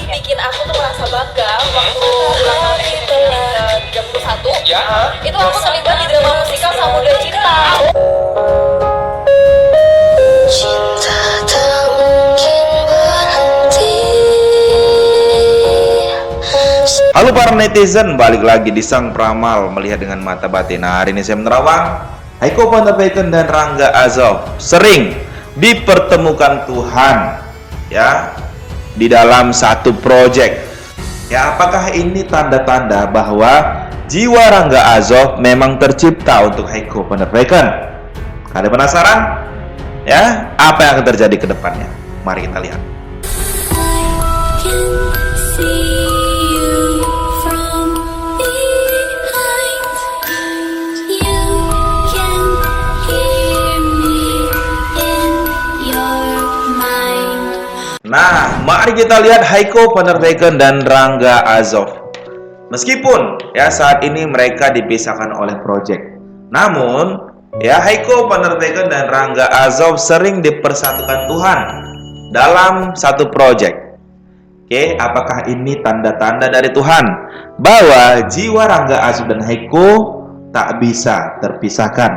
bikin aku tuh merasa bangga waktu ulang tahun ke-31 Ya. itu aku terlibat di drama musikal Samudra Cinta. Cinta tak mungkin berhenti. Halo para netizen, balik lagi di Sang Pramal melihat dengan mata batin. Nah, hari ini saya menerawang Haiko van der Veken dan Rangga Azov sering dipertemukan Tuhan ya di dalam satu proyek. Ya, apakah ini tanda-tanda bahwa jiwa Rangga Azov memang tercipta untuk Haiko van der Veken? Kalian penasaran? Ya, apa yang akan terjadi ke depannya? Mari kita lihat. I can see you from behind. You can hear me in your mind. Nah, mari kita lihat Haiko van der Veken dan Rangga Azov. Meskipun ya saat ini mereka dipisahkan oleh proyek, namun ya Haiko van der Veken dan Rangga Azov sering dipersatukan Tuhan dalam satu proyek. Oke, apakah ini tanda-tanda dari Tuhan bahwa jiwa Rangga Azov dan Haiko tak bisa terpisahkan?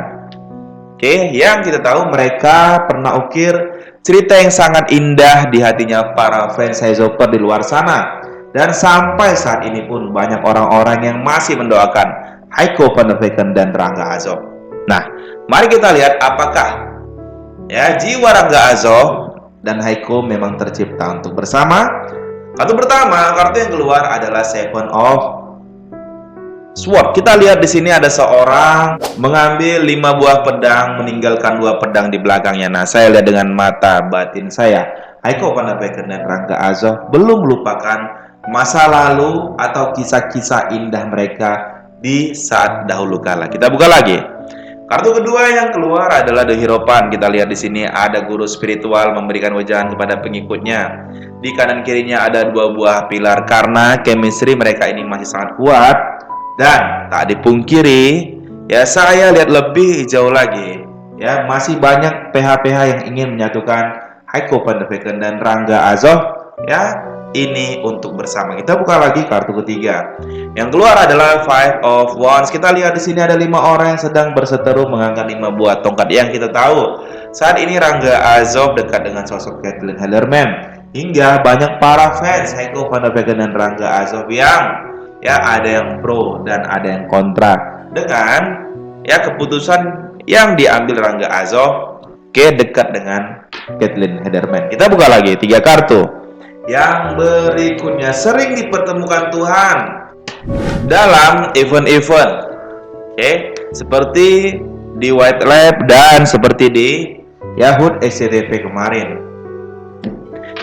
Oke, yang kita tahu mereka pernah ukir cerita yang sangat indah di hatinya para fans Haizopper di luar sana. Dan sampai saat ini pun banyak orang-orang yang masih mendoakan Haiko van der Veken dan Rangga Azov. Nah, mari kita lihat apakah ya jiwa Rangga Azov dan Haiko memang tercipta untuk bersama. Kartu pertama, kartu yang keluar adalah Seven of Swords. Kita lihat di sini ada seorang mengambil 5 buah pedang, meninggalkan 2 pedang di belakangnya. Nah, saya lihat dengan mata batin saya, Haiko van der Veken dan Rangga Azov belum melupakan masa lalu atau kisah-kisah indah mereka di saat dahulu kala. Kita buka lagi. Kartu kedua yang keluar adalah The Hierophant. Kita lihat di sini ada guru spiritual memberikan wejangan kepada pengikutnya. Di kanan kirinya ada 2 buah pilar karena chemistry mereka ini masih sangat kuat. Dan tak dipungkiri, ya saya lihat lebih jauh lagi, ya masih banyak PH-PH yang ingin menyatukan Haiko van der Veken dan Rangga Azov. Ya, ini untuk bersama. Kita buka lagi kartu ketiga. Yang keluar adalah Five of Wands. Kita lihat di sini ada 5 orang yang sedang berseteru mengangkat 5 buah tongkat. Yang kita tahu saat ini Rangga Azov dekat dengan sosok Caitlin Halderman. Hingga banyak para fans Haiko van der Veken dan Rangga Azov yang ya ada yang pro dan ada yang kontra dengan ya keputusan yang diambil Rangga Azov ke dekat dengan Caitlin Halderman. Kita buka lagi 3 kartu. Yang berikutnya sering dipertemukan Tuhan dalam event-event, oke, seperti di White Lab dan seperti di Yahoo SCTV kemarin.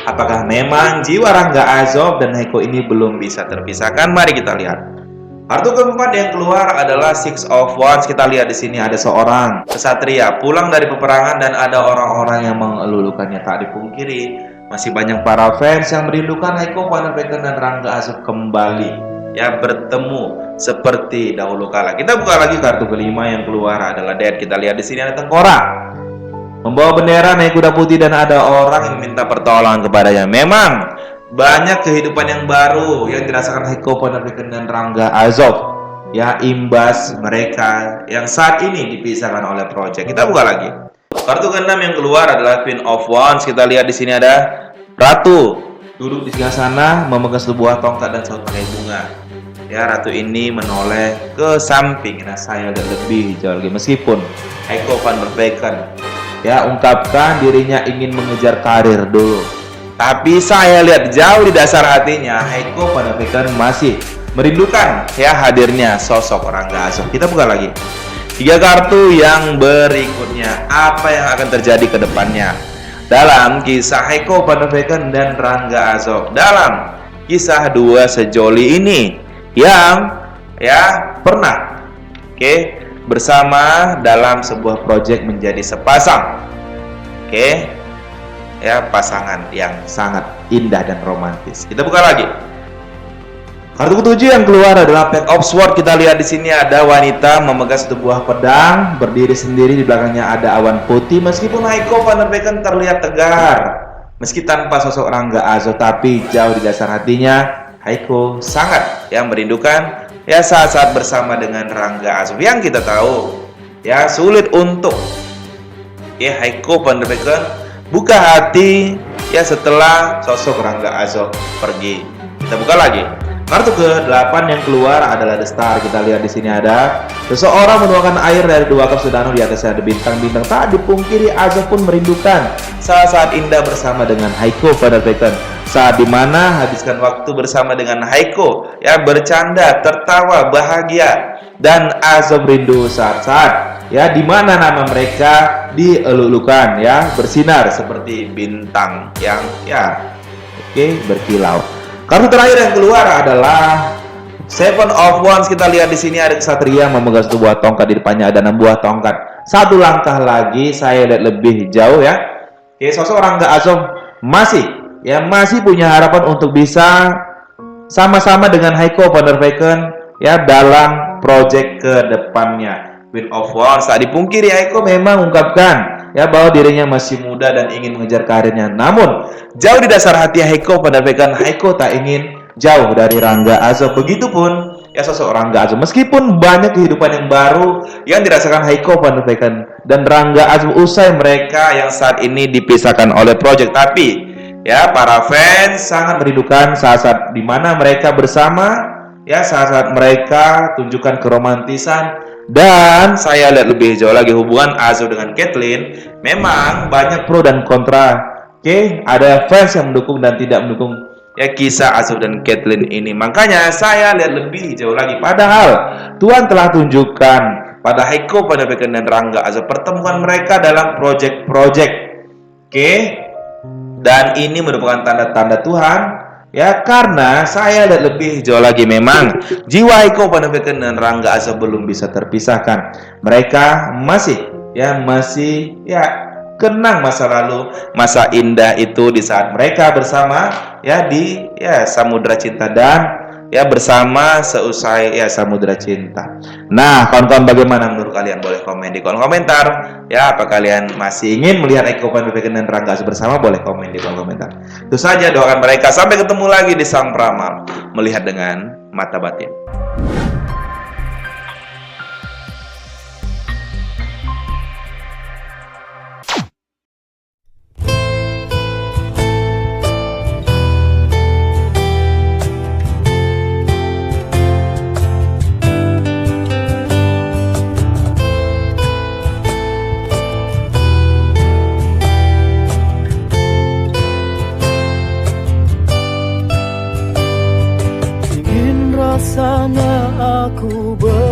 Apakah memang jiwa Rangga Azov dan Haiko ini belum bisa terpisahkan? Mari kita lihat. Kartu keempat yang keluar adalah Six of Wands. Kita lihat di sini ada seorang kesatria pulang dari peperangan dan ada orang-orang yang mengelulukannya. Tak dipungkiri, masih banyak para fans yang merindukan Haiko van der Veken dan Rangga Azov kembali ya bertemu seperti dahulu kala. Kita buka lagi kartu kelima yang keluar adalah Death. Kita lihat di sini ada tengkorak membawa bendera naik kuda putih dan ada orang yang minta pertolongan kepadanya. Memang banyak kehidupan yang baru yang dirasakan Haiko van der Veken dan Rangga Azov ya imbas mereka yang saat ini dipisahkan oleh proyek. Kita buka lagi. Kartu keenam yang keluar adalah Queen of Wands. Kita lihat di sini ada Ratu duduk di sebelah sana memegang sebuah tongkat dan selalu pakai bunga. Ya, Ratu ini menoleh ke samping. Nah, saya lihat lebih jauh lagi meskipun Haiko van der Veken ya ungkapkan dirinya ingin mengejar karir dulu, tapi saya lihat jauh di dasar hatinya Haiko van der Veken masih merindukan ya hadirnya sosok Rangga Azov. Kita buka lagi 3 kartu yang berikutnya. Apa yang akan terjadi ke depannya dalam kisah Haiko van der Veken dan Rangga Azov dalam kisah 2 sejoli ini yang ya pernah bersama dalam sebuah proyek menjadi sepasang. Ya, pasangan yang sangat indah dan romantis. Kita buka lagi. Kartu ketujuh yang keluar adalah Page of Swords. Kita lihat di sini ada wanita memegang satu buah pedang, berdiri sendiri, di belakangnya ada awan putih. Meskipun Haiko van der Veken terlihat tegar, Meski tanpa sosok Rangga Azoh, tapi jauh di dasar hatinya Haiko sangat yang merindukan ya saat-saat bersama dengan Rangga Azoh. Yang kita tahu ya sulit untuk ya Haiko Van der Vecken buka hati ya setelah sosok Rangga Azoh pergi. Kita buka lagi. Kartu ke-8 yang keluar adalah The Star. Kita lihat di sini ada seseorang menuangkan air dari 2 cup sedano, di atasnya ada bintang-bintang. Tak dipungkiri Azoh pun merindukan saat-saat indah bersama dengan Haiko Van der Vecken. Saat dimana habiskan waktu bersama dengan Haiko ya bercanda, tertawa, bahagia, dan Azoh merindu saat-saat ya dimana nama mereka dielulukan ya bersinar seperti bintang yang ya berkilau. Kartu terakhir yang keluar adalah Seven of Wands. Kita lihat di sini ada kesatria memegang 1 buah tongkat, di depannya ada 6 buah tongkat. 1 langkah lagi saya lihat lebih jauh ya. Sosok Rangga Azoh masih punya harapan untuk bisa sama-sama dengan Haiko Van der Vecken ya dalam proyek ke depannya. Queen of Wands, tak dipungkiri Haiko memang mengungkapkan ya bahwa dirinya masih muda dan ingin mengejar karirnya. Namun jauh di dasar hati Haiko Van der Vecken, Haiko tak ingin jauh dari Rangga Azoh. Begitupun ya sosok Rangga Azoh. Meskipun banyak kehidupan yang baru yang dirasakan Haiko Van der Vecken dan Rangga Azoh usai mereka yang saat ini dipisahkan oleh proyek, tapi ya para fans sangat merindukan saat-saat dimana mereka bersama ya saat-saat mereka tunjukkan keromantisan. Dan saya lihat lebih jauh lagi hubungan Azoh dengan Caitlyn memang banyak pro dan kontra. Ada fans yang mendukung dan tidak mendukung ya kisah Azoh dan Caitlyn ini. Makanya saya lihat lebih jauh lagi. Padahal Tuhan telah tunjukkan pada Haiko Van der Vecken dan Rangga Azoh pertemuan mereka dalam project-project. Dan ini merupakan tanda-tanda Tuhan. Ya karena saya lihat lebih jauh lagi memang jiwa Haiko Van der Vecken dan Rangga Azoh belum bisa terpisahkan. Mereka masih kenang masa lalu, masa indah itu di saat mereka bersama ya di Samudra Cinta dan ya bersama seusai ya Samudra Cinta. Nah, kawan-kawan bagaimana menurut kalian? Boleh komen di kolom komentar. Ya, apa kalian masih ingin melihat Haiko Van der Vecken dan Rangga Azoh bersama? Boleh komen di kolom komentar. Itu saja, doakan mereka sampai ketemu lagi di Sang Peramal, melihat dengan mata batin. Rasanya aku